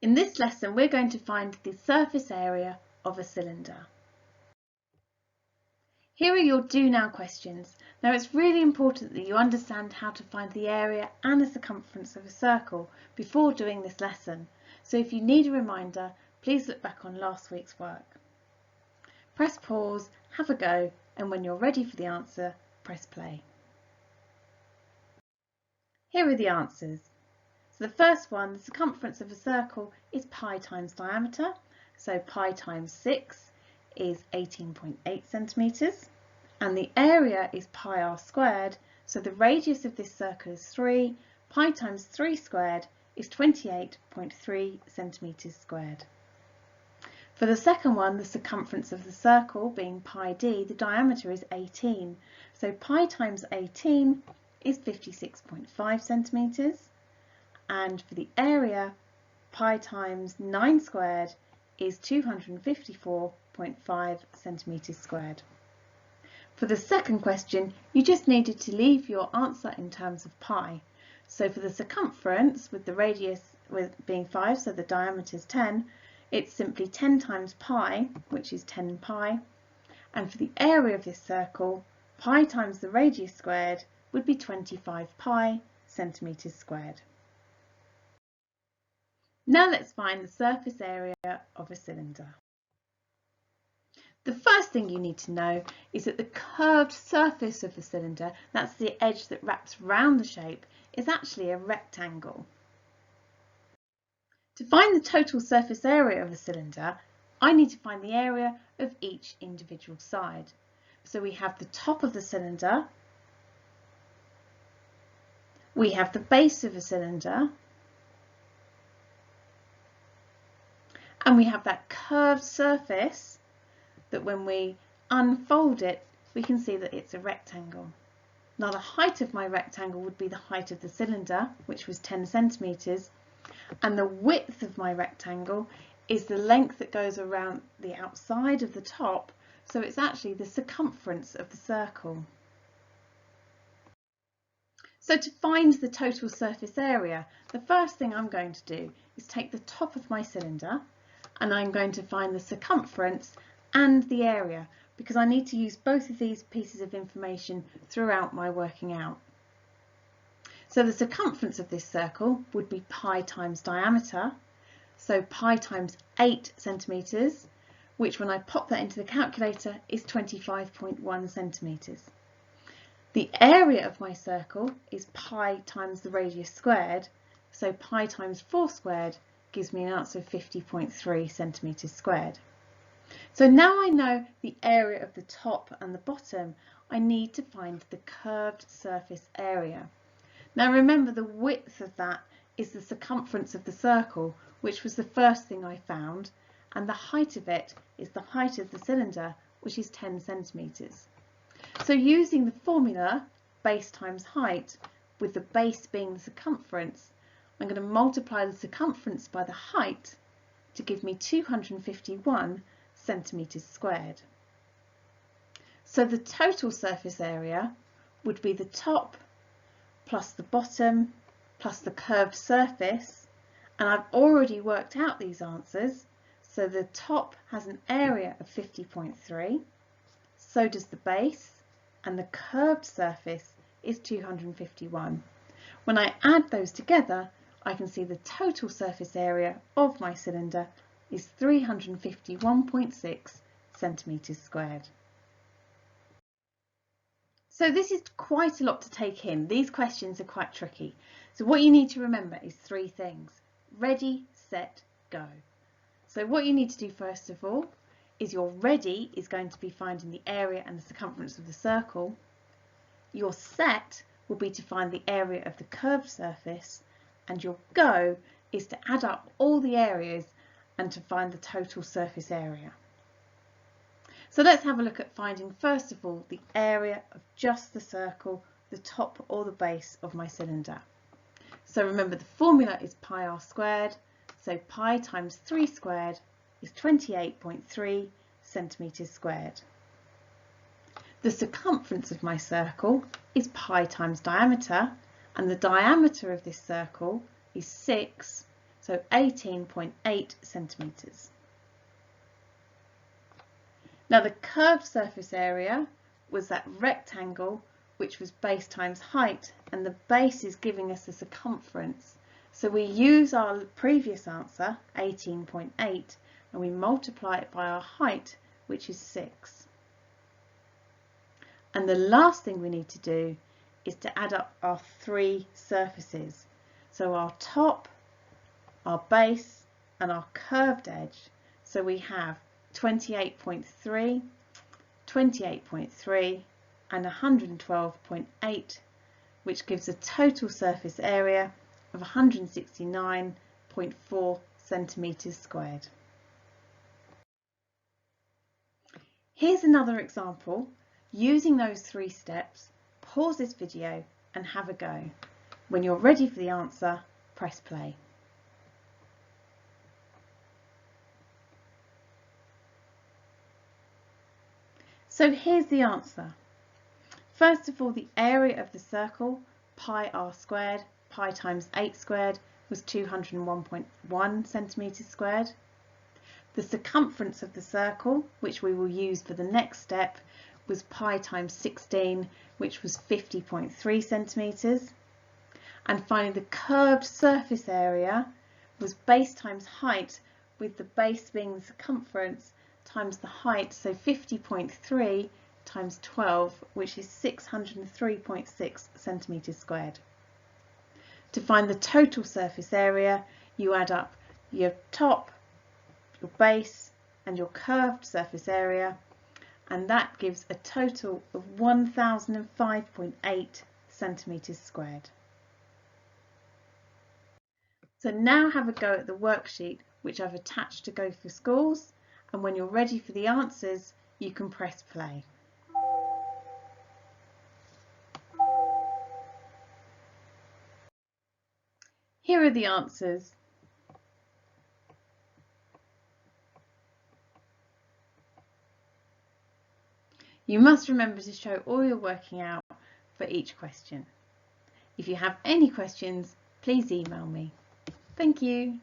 In this lesson, we're going to find the surface area of a cylinder. Here are your do now questions. Now it's really important that you understand how to find the area and the circumference of a circle before doing this lesson. So if you need a reminder, please look back on last week's work. Press pause, have a go, and when you're ready for the answer, press play. Here are the answers. So the first one, the circumference of a circle is pi times diameter. So pi times 6 is 18.8 centimetres. And the area is pi r squared. So the radius of this circle is 3. Pi times 3 squared is 28.3 centimetres squared. For the second one, the circumference of the circle being pi d, the diameter is 18. So pi times 18 is 56.5 centimetres. And for the area, pi times 9 squared is 254.5 centimetres squared. For the second question, you just needed to leave your answer in terms of pi. So for the circumference, with the radius being 5, so the diameter is 10, it's simply 10 times pi, which is 10 pi. And for the area of this circle, pi times the radius squared would be 25 pi centimetres squared. Now let's find the surface area of a cylinder. The first thing you need to know is that the curved surface of the cylinder, that's the edge that wraps round the shape, is actually a rectangle. To find the total surface area of a cylinder, I need to find the area of each individual side. So we have the top of the cylinder, we have the base of a cylinder, and we have that curved surface that when we unfold it, we can see that it's a rectangle. Now the height of my rectangle would be the height of the cylinder, which was 10 centimetres, and the width of my rectangle is the length that goes around the outside of the top, so it's actually the circumference of the circle. So to find the total surface area, the first thing I'm going to do is take the top of my cylinder, and I'm going to find the circumference and the area, because I need to use both of these pieces of information throughout my working out. So the circumference of this circle would be pi times diameter, so pi times 8 centimetres, which when I pop that into the calculator is 25.1 centimetres. The area of my circle is pi times the radius squared, so pi times 4 squared gives me an answer of 50.3 centimetres squared. So now I know the area of the top and the bottom, I need to find the curved surface area. Now remember, the width of that is the circumference of the circle, which was the first thing I found, and the height of it is the height of the cylinder, which is 10 centimetres. So using the formula base times height, with the base being the circumference, I'm going to multiply the circumference by the height to give me 251 centimetres squared. So the total surface area would be the top plus the bottom plus the curved surface, and I've already worked out these answers. So the top has an area of 50.3, so does the base, and the curved surface is 251. When I add those together, I can see the total surface area of my cylinder is 351.6 centimetres squared. So this is quite a lot to take in. These questions are quite tricky. So what you need to remember is 3 things. Ready, set, go. So what you need to do first of all is your ready is going to be finding the area and the circumference of the circle. Your set will be to find the area of the curved surface, and your go is to add up all the areas and to find the total surface area. So let's have a look at finding first of all the area of just the circle, the top or the base of my cylinder. So remember, the formula is pi r squared, so pi times 3 squared is 28.3 centimetres squared. The circumference of my circle is pi times diameter, and the diameter of this circle is 6, so 18.8 centimetres. Now the curved surface area was that rectangle which was base times height, and the base is giving us the circumference. So we use our previous answer, 18.8, and we multiply it by our height, which is 6. And the last thing we need to do is to add up our 3 surfaces. So our top, our base, and our curved edge. So we have 28.3, 28.3, and 112.8, which gives a total surface area of 169.4 centimetres squared. Here's another example. Using those 3 steps, pause this video and have a go. When you're ready for the answer, press play. So here's the answer. First of all, the area of the circle, pi r squared, pi times 8 squared, was 201.1 centimetres squared. The circumference of the circle, which we will use for the next step, was pi times 16, which was 50.3 centimetres. And finally, the curved surface area was base times height, with the base being the circumference times the height, so 50.3 times 12, which is 603.6 centimetres squared. To find the total surface area, you add up your top, your base, and your curved surface area, and that gives a total of 1005.8 centimetres squared. So now have a go at the worksheet which I've attached to Go for Schools, and when you're ready for the answers, you can press play. Here are the answers. You must remember to show all your working out for each question. If you have any questions, please email me. Thank you.